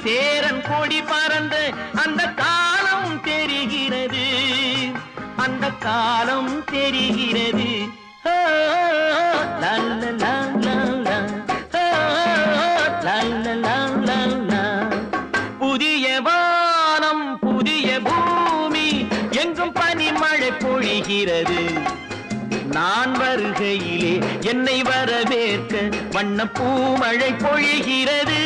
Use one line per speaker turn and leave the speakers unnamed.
சேரன் கொடி பறந்த அந்த காலம் தெரிகிறது, அந்த காலம் தெரிகிறது. புதிய வானம் புதிய பூமி எங்கும் பனிமழை பொழிகிறது. நான் வருகையிலே என்னை வரவேற்க வண்ண பூமழை பொழிகிறது.